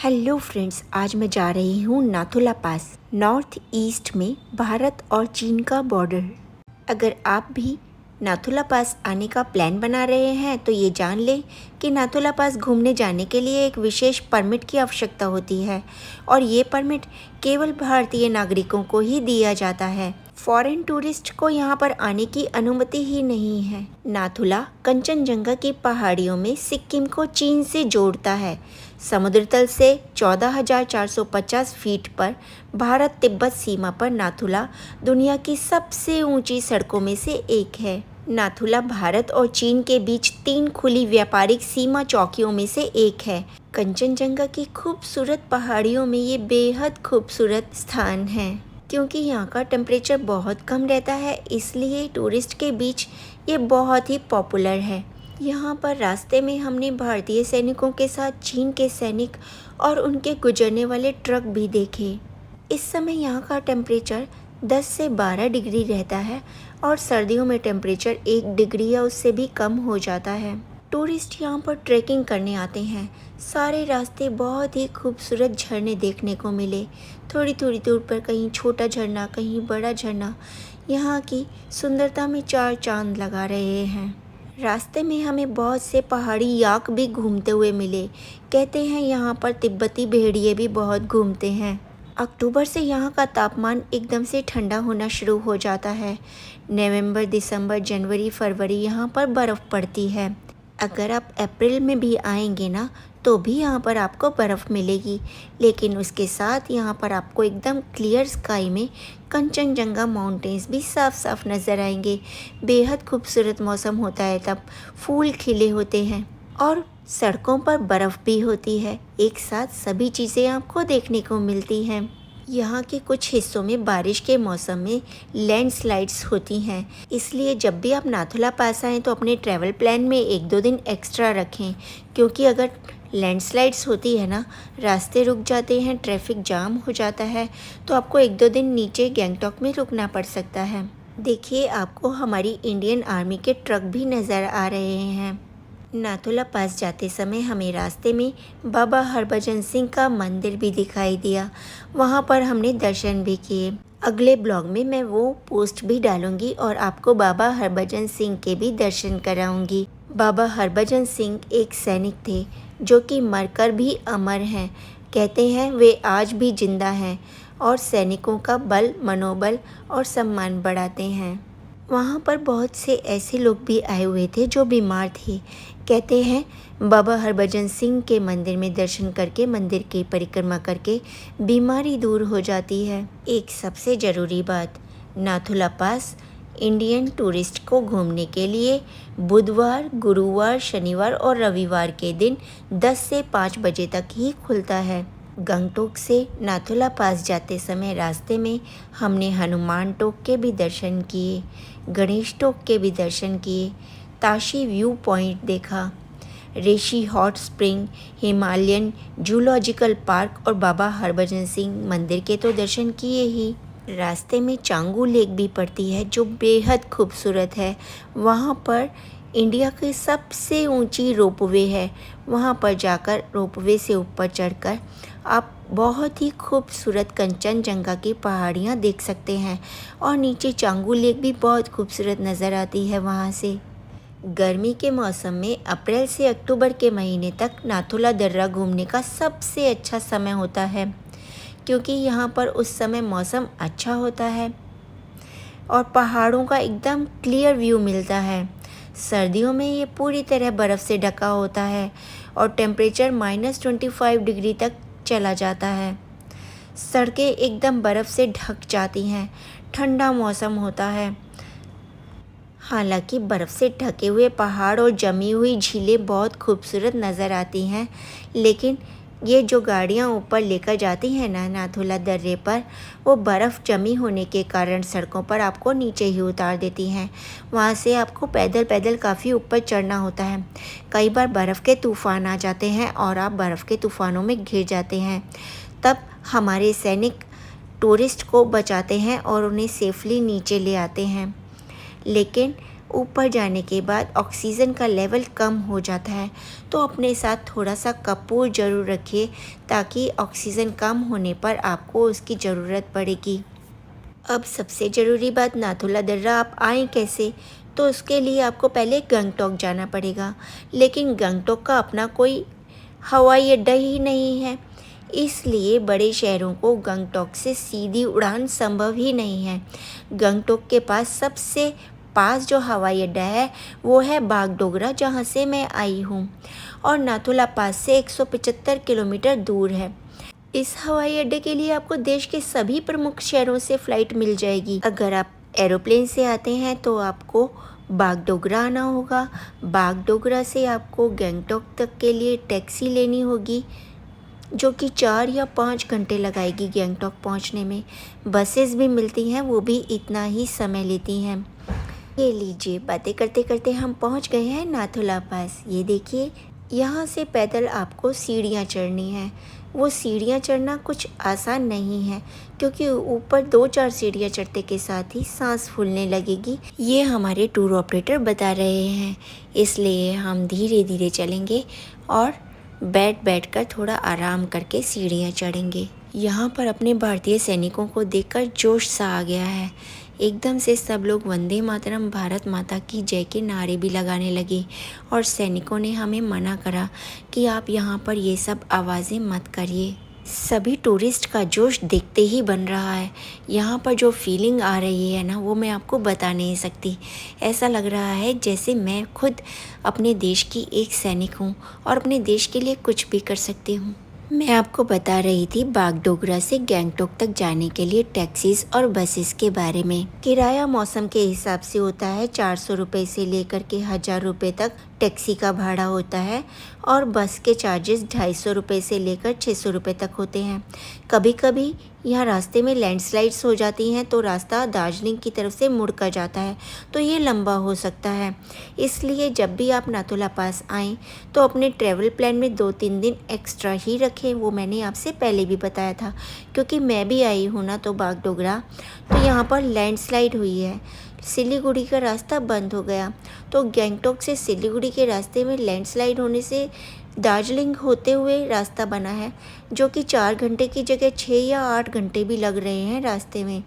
Hello friends, आज मैं जा रही हूँ नाथुला पास, नॉर्थ ईस्ट में भारत और चीन का बॉर्डर। अगर आप भी नाथुला पास आने का प्लान बना रहे हैं तो ये जान लें कि नाथुला पास घूमने जाने के लिए एक विशेष परमिट की आवश्यकता होती है और ये परमिट केवल भारतीय नागरिकों को ही दिया जाता है। फॉरेन टूरिस्ट को यहाँ पर आने की अनुमति ही नहीं है। नाथुला कंचनजंगा की पहाड़ियों में सिक्किम को चीन से जोड़ता है। समुद्र तल से 14,450 फीट पर भारत तिब्बत सीमा पर नाथुला दुनिया की सबसे ऊंची सड़कों में से एक है। नाथुला भारत और चीन के बीच 3 खुली व्यापारिक सीमा चौकियों में से एक है। कंचनजंगा की खूबसूरत पहाड़ियों में ये बेहद खूबसूरत स्थान है। क्योंकि यहाँ का टेम्परेचर बहुत कम रहता है, इसलिए टूरिस्ट के बीच ये बहुत ही पॉपुलर है। यहाँ पर रास्ते में हमने भारतीय सैनिकों के साथ चीन के सैनिक और उनके गुजरने वाले ट्रक भी देखे। इस समय यहाँ का टेम्परेचर 10 से 12 डिग्री रहता है और सर्दियों में टेम्परेचर 1 डिग्री या उससे भी कम हो जाता है। टूरिस्ट यहाँ पर ट्रैकिंग करने आते हैं। सारे रास्ते बहुत ही खूबसूरत झरने देखने को मिले। थोड़ी थोड़ी दूर पर कहीं छोटा झरना, कहीं बड़ा झरना। यहाँ की सुंदरता में 4 चांद लगा रहे हैं। रास्ते में हमें बहुत से पहाड़ी याक भी घूमते हुए मिले। कहते हैं यहाँ पर तिब्बती भेड़िए भी बहुत घूमते हैं। अक्टूबर से यहाँ का तापमान एकदम से ठंडा होना शुरू हो जाता है। नवंबर, दिसंबर, जनवरी, फरवरी यहाँ पर बर्फ़ पड़ती है। अगर आप अप्रैल में भी आएंगे ना तो भी यहाँ पर आपको बर्फ़ मिलेगी, लेकिन उसके साथ यहाँ पर आपको एकदम क्लियर स्काई में कंचनजंगा माउंटेन्स भी साफ साफ नज़र आएंगे। बेहद खूबसूरत मौसम होता है, तब फूल खिले होते हैं और सड़कों पर बर्फ़ भी होती है। एक साथ सभी चीज़ें आपको देखने को मिलती हैं। यहाँ के कुछ हिस्सों में बारिश के मौसम में लैंडस्लाइड्स होती हैं, इसलिए जब भी आप नाथुला पास आएँ तो अपने ट्रैवल प्लान में 1-2 दिन एक्स्ट्रा रखें, क्योंकि अगर लैंडस्लाइड्स होती है ना, रास्ते रुक जाते हैं, ट्रैफिक जाम हो जाता है, तो आपको 1-2 दिन नीचे गैंगटॉक में रुकना पड़ सकता है। देखिए, आपको हमारी इंडियन आर्मी के ट्रक भी नज़र आ रहे हैं। नाथुला पास जाते समय हमें रास्ते में बाबा हरभजन सिंह का मंदिर भी दिखाई दिया। वहाँ पर हमने दर्शन भी किए। अगले ब्लॉग में मैं वो पोस्ट भी डालूंगी और आपको बाबा हरभजन सिंह के भी दर्शन कराऊंगी। बाबा हरभजन सिंह एक सैनिक थे जो कि मरकर भी अमर हैं। कहते हैं वे आज भी जिंदा हैं और सैनिकों का बल, मनोबल और सम्मान बढ़ाते हैं। वहाँ पर बहुत से ऐसे लोग भी आए हुए थे जो बीमार थे। कहते हैं बाबा हरभजन सिंह के मंदिर में दर्शन करके, मंदिर की परिक्रमा करके बीमारी दूर हो जाती है। एक सबसे ज़रूरी बात, नाथुला पास इंडियन टूरिस्ट को घूमने के लिए बुधवार, गुरुवार, शनिवार और रविवार के दिन 10 से 5 बजे तक ही खुलता है। गंगटोक से नाथुला पास जाते समय रास्ते में हमने हनुमान टोक के भी दर्शन किए, गणेश टोक के भी दर्शन किए, ताशी व्यू पॉइंट देखा, Rishi hot spring, Himalayan zoological park और बाबा हरभजन सिंह मंदिर के तो दर्शन किए ही। रास्ते में चांगू लेक भी पड़ती है जो बेहद खूबसूरत है। वहाँ पर इंडिया की सबसे ऊंची रोपवे है। वहाँ पर जाकर रोपवे से ऊपर चढ़कर आप बहुत ही खूबसूरत कंचनजंगा की पहाड़ियाँ देख सकते हैं और नीचे चांगू लेक भी बहुत खूबसूरत नज़र आती है वहाँ से। गर्मी के मौसम में अप्रैल से अक्टूबर के महीने तक नाथुला दर्रा घूमने का सबसे अच्छा समय होता है, क्योंकि यहाँ पर उस समय मौसम अच्छा होता है और पहाड़ों का एकदम क्लियर व्यू मिलता है। सर्दियों में ये पूरी तरह बर्फ़ से ढका होता है और टेम्परेचर -25 डिग्री तक चला जाता है। सड़कें एकदम बर्फ़ से ढक जाती हैं, ठंडा मौसम होता है। हालांकि बर्फ़ से ढके हुए पहाड़ और जमी हुई झीलें बहुत खूबसूरत नज़र आती हैं, लेकिन ये जो गाड़ियाँ ऊपर लेकर जाती हैं ना नाथुला दर्रे पर, वो बर्फ़ जमी होने के कारण सड़कों पर आपको नीचे ही उतार देती हैं। वहाँ से आपको पैदल पैदल काफ़ी ऊपर चढ़ना होता है। कई बार बर्फ़ के तूफ़ान आ जाते हैं और आप बर्फ़ के तूफ़ानों में घिर जाते हैं। तब हमारे सैनिक टूरिस्ट को बचाते हैं और उन्हें सेफली नीचे ले आते हैं। लेकिन ऊपर जाने के बाद ऑक्सीजन का लेवल कम हो जाता है, तो अपने साथ थोड़ा सा कपूर ज़रूर रखिए ताकि ऑक्सीजन कम होने पर आपको उसकी ज़रूरत पड़ेगी। अब सबसे ज़रूरी बात, नाथुला दर्रा आप आएँ कैसे? तो उसके लिए आपको पहले गंगटोक जाना पड़ेगा, लेकिन गंगटोक का अपना कोई हवाई अड्डा ही नहीं है, इसलिए बड़े शहरों को गंगटोक से सीधी उड़ान संभव ही नहीं है। गंगटोक के पास सबसे पास जो हवाई अड्डा है वो है बागडोगरा, जहाँ से मैं आई हूँ, और नाथुला पास से 175 किलोमीटर दूर है। इस हवाई अड्डे के लिए आपको देश के सभी प्रमुख शहरों से फ़्लाइट मिल जाएगी। अगर आप एरोप्लेन से आते हैं तो आपको बागडोगरा आना होगा। बागडोगरा से आपको गंगटोक तक के लिए टैक्सी लेनी होगी, जो कि 4 या 5 घंटे लगाएगी गंगटोक पहुंचने में। बसेस भी मिलती हैं, वो भी इतना ही समय लेती हैं। ये लीजिए, बातें करते करते हम पहुंच गए हैं नाथुला पास। ये देखिए, यहाँ से पैदल आपको सीढ़ियाँ चढ़नी है। वो सीढ़ियाँ चढ़ना कुछ आसान नहीं है, क्योंकि ऊपर 2-4 सीढ़ियाँ चढ़ते के साथ ही सांस फूलने लगेगी। ये हमारे टूर ऑपरेटर बता रहे हैं, इसलिए हम धीरे धीरे चलेंगे और बैठ कर थोड़ा आराम करके सीढ़ियाँ चढ़ेंगे। यहाँ पर अपने भारतीय सैनिकों को देखकर जोश सा आ गया है। एकदम से सब लोग वंदे मातरम, भारत माता की जय के नारे भी लगाने लगे, और सैनिकों ने हमें मना करा कि आप यहाँ पर ये सब आवाज़ें मत करिए। सभी टूरिस्ट का जोश देखते ही बन रहा है। यहाँ पर जो फीलिंग आ रही है ना, वो मैं आपको बता नहीं सकती। ऐसा लग रहा है जैसे मैं खुद अपने देश की एक सैनिक हूँ और अपने देश के लिए कुछ भी कर सकती हूँ। मैं आपको बता रही थी बागडोगरा से गंगटोक तक जाने के लिए टैक्सीज और बसेस के बारे में। किराया मौसम के हिसाब से होता है। 400 रुपये से लेकर के 1000 रुपये तक टैक्सी का भाड़ा होता है, और बस के चार्जेस 250 रुपये से लेकर 600 रुपये तक होते हैं। कभी कभी यहाँ रास्ते में लैंडस्लाइड्स हो जाती हैं, तो रास्ता दार्जिलिंग की तरफ से मुड़ कर जाता है, तो ये लंबा हो सकता है। इसलिए जब भी आप नाथुला पास आएँ तो अपने ट्रैवल प्लान में 2-3 दिन एक्स्ट्रा ही रखें। वो मैंने आपसे पहले भी बताया था, क्योंकि मैं भी आई हूँ ना तो बागडोगरा, तो यहाँ पर लैंडस्लाइड हुई है। सिलीगुड़ी का रास्ता बंद हो गया, तो गंगटोक से सिलीगुड़ी के रास्ते में लैंडस्लाइड होने से दार्जिलिंग होते हुए रास्ता बना है, जो कि 4 घंटे की जगह 6 या 8 घंटे भी लग रहे हैं रास्ते में।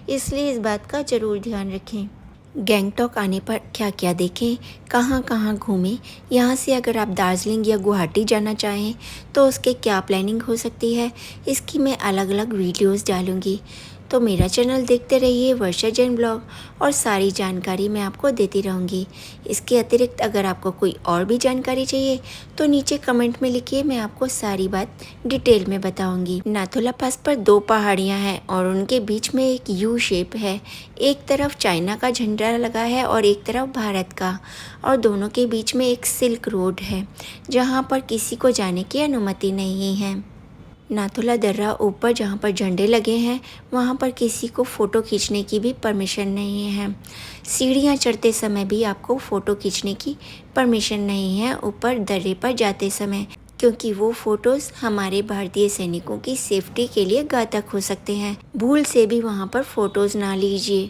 इसलिए इस बात का ज़रूर ध्यान रखें। गंगटोक आने पर क्या क्या देखें, कहाँ कहाँ घूमें, यहाँ से अगर आप दार्जिलिंग या गुवाहाटी जाना चाहें तो उसके क्या प्लानिंग हो सकती है, इसकी मैं अलग अलग वीडियोस डालूँगी। तो मेरा चैनल देखते रहिए, वर्षा जैन ब्लॉग, और सारी जानकारी मैं आपको देती रहूँगी। इसके अतिरिक्त अगर आपको कोई और भी जानकारी चाहिए तो नीचे कमेंट में लिखिए, मैं आपको सारी बात डिटेल में बताऊँगी। नाथुला पास पर 2 पहाड़ियाँ हैं और उनके बीच में एक यू शेप है। एक तरफ चाइना का झंडा लगा है और एक तरफ भारत का, और दोनों के बीच में एक सिल्क रोड है, जहाँ पर किसी को जाने की अनुमति नहीं है। नाथुला दर्रा ऊपर जहाँ पर झंडे लगे हैं, वहाँ पर किसी को फ़ोटो खींचने की भी परमिशन नहीं है। सीढ़ियाँ चढ़ते समय भी आपको फ़ोटो खींचने की परमिशन नहीं है ऊपर दर्रे पर जाते समय, क्योंकि वो फ़ोटोज़ हमारे भारतीय सैनिकों की सेफ्टी के लिए घातक हो सकते हैं। भूल से भी वहाँ पर फ़ोटोज़ ना लीजिए।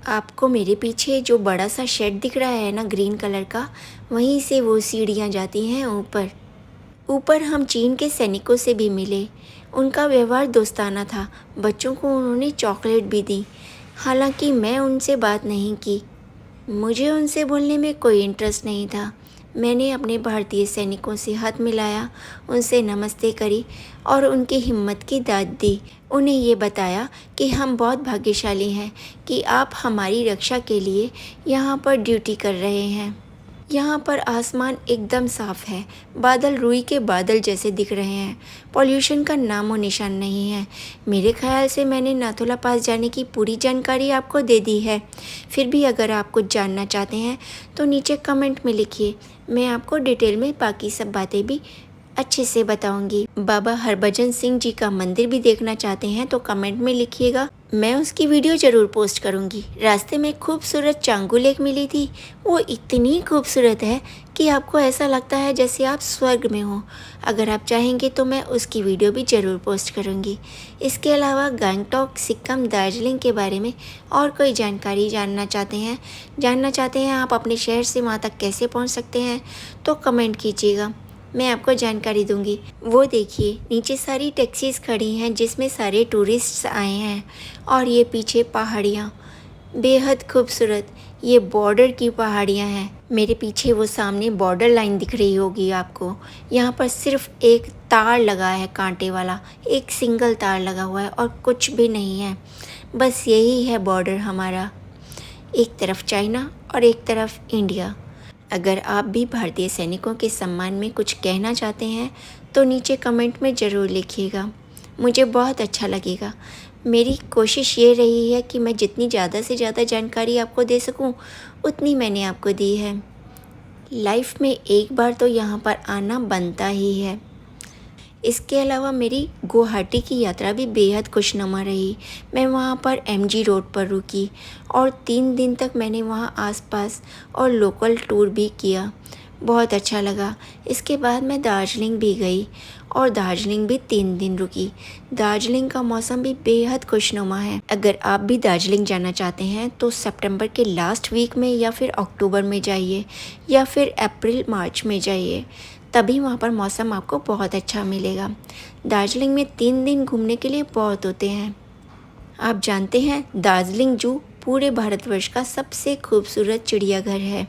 आपको मेरे पीछे जो बड़ा सा शेड दिख रहा है ना, ग्रीन कलर का, वहीं से वो सीढ़ियाँ जाती हैं ऊपर। हम चीन के सैनिकों से भी मिले। उनका व्यवहार दोस्ताना था। बच्चों को उन्होंने चॉकलेट भी दी। हालांकि मैं उनसे बात नहीं की, मुझे उनसे बोलने में कोई इंटरेस्ट नहीं था। मैंने अपने भारतीय सैनिकों से हाथ मिलाया, उनसे नमस्ते करी और उनकी हिम्मत की दाद दी। उन्हें ये बताया कि हम बहुत भाग्यशाली हैं कि आप हमारी रक्षा के लिए यहाँ पर ड्यूटी कर रहे हैं। यहाँ पर आसमान एकदम साफ़ है, बादल रुई के बादल जैसे दिख रहे हैं। पॉल्यूशन का नामो निशान नहीं है। मेरे ख्याल से मैंने नाथुला पास जाने की पूरी जानकारी आपको दे दी है। फिर भी अगर आप कुछ जानना चाहते हैं तो नीचे कमेंट में लिखिए, मैं आपको डिटेल में बाकी सब बातें भी अच्छे से बताऊंगी। बाबा हरभजन सिंह जी का मंदिर भी देखना चाहते हैं तो कमेंट में लिखिएगा, मैं उसकी वीडियो ज़रूर पोस्ट करूंगी। रास्ते में खूबसूरत चांगू लेक मिली थी, वो इतनी खूबसूरत है कि आपको ऐसा लगता है जैसे आप स्वर्ग में हो। अगर आप चाहेंगे तो मैं उसकी वीडियो भी ज़रूर पोस्ट करूंगी। इसके अलावा गंगटोक, सिक्किम, दार्जिलिंग के बारे में और कोई जानकारी जानना चाहते हैं आप अपने शहर से वहाँ तक कैसे पहुँच सकते हैं, तो कमेंट कीजिएगा, मैं आपको जानकारी दूंगी। वो देखिए नीचे सारी टैक्सीज खड़ी हैं जिसमें सारे टूरिस्ट्स आए हैं, और ये पीछे पहाड़ियाँ बेहद खूबसूरत, ये बॉर्डर की पहाड़ियाँ हैं। मेरे पीछे वो सामने बॉर्डर लाइन दिख रही होगी आपको। यहाँ पर सिर्फ एक तार लगा है, कांटे वाला एक सिंगल तार लगा हुआ है और कुछ भी नहीं है। बस यही है बॉर्डर हमारा, एक तरफ चाइना और एक तरफ इंडिया। अगर आप भी भारतीय सैनिकों के सम्मान में कुछ कहना चाहते हैं तो नीचे कमेंट में ज़रूर लिखिएगा, मुझे बहुत अच्छा लगेगा। मेरी कोशिश ये रही है कि मैं जितनी ज़्यादा से ज़्यादा जानकारी आपको दे सकूं, उतनी मैंने आपको दी है। लाइफ में एक बार तो यहाँ पर आना बनता ही है। इसके अलावा मेरी गुवाहाटी की यात्रा भी बेहद खुशनुमा रही। मैं वहाँ पर एमजी रोड पर रुकी और 3 दिन तक मैंने वहाँ आसपास और लोकल टूर भी किया, बहुत अच्छा लगा। इसके बाद मैं दार्जिलिंग भी गई और दार्जिलिंग भी 3 दिन रुकी। दार्जिलिंग का मौसम भी बेहद खुशनुमा है। अगर आप भी दार्जिलिंग जाना चाहते हैं तो सितंबर के लास्ट वीक में या फिर अक्टूबर में जाइए या फिर अप्रैल मार्च में जाइए, तभी वहाँ पर मौसम आपको बहुत अच्छा मिलेगा। दार्जिलिंग में 3 दिन घूमने के लिए बहुत होते हैं। आप जानते हैं दार्जिलिंग जू पूरे भारतवर्ष का सबसे खूबसूरत चिड़ियाघर है।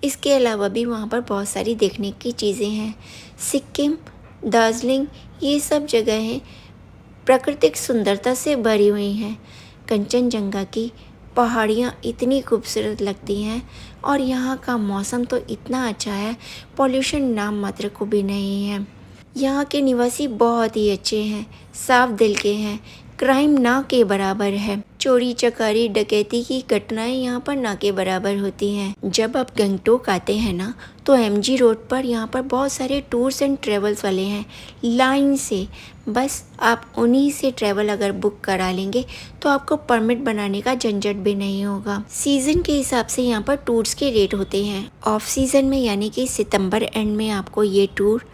इसके अलावा भी वहाँ पर बहुत सारी देखने की चीज़ें हैं। सिक्किम, दार्जिलिंग, ये सब जगहें प्राकृतिक सुंदरता से भरी हुई हैं। कंचनजंगा की पहाड़ियाँ इतनी खूबसूरत लगती हैं और यहाँ का मौसम तो इतना अच्छा है, पॉल्यूशन नाम मात्र को भी नहीं है। यहाँ के निवासी बहुत ही अच्छे हैं, साफ दिल के हैं, क्राइम ना के बराबर है। चोरी चकारी डकैती की घटनाएं यहाँ पर ना के बराबर होती हैं। जब आप गंगटोक आते हैं ना, तो एमजी रोड पर यहाँ पर बहुत सारे टूर्स एंड ट्रेवल्स वाले हैं लाइन से। बस आप उन्हीं से ट्रैवल अगर बुक करा लेंगे तो आपको परमिट बनाने का झंझट भी नहीं होगा। सीज़न के हिसाब से यहाँ पर टूर्स के रेट होते हैं। ऑफ सीज़न में यानी कि सितंबर एंड में आपको ये टूर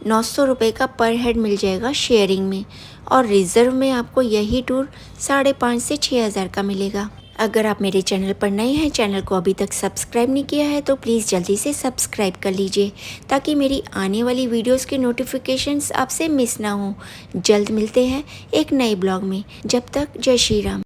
900 रुपये का पर हेड मिल जाएगा शेयरिंग में, और रिज़र्व में आपको यही टूर 5,500 से 6,000 का मिलेगा। अगर आप मेरे चैनल पर नए हैं, चैनल को अभी तक सब्सक्राइब नहीं किया है तो प्लीज़ जल्दी से सब्सक्राइब कर लीजिए ताकि मेरी आने वाली वीडियोस के नोटिफिकेशंस आपसे मिस ना हो। जल्द मिलते हैं एक नए ब्लॉग में, जब तक जय श्री राम।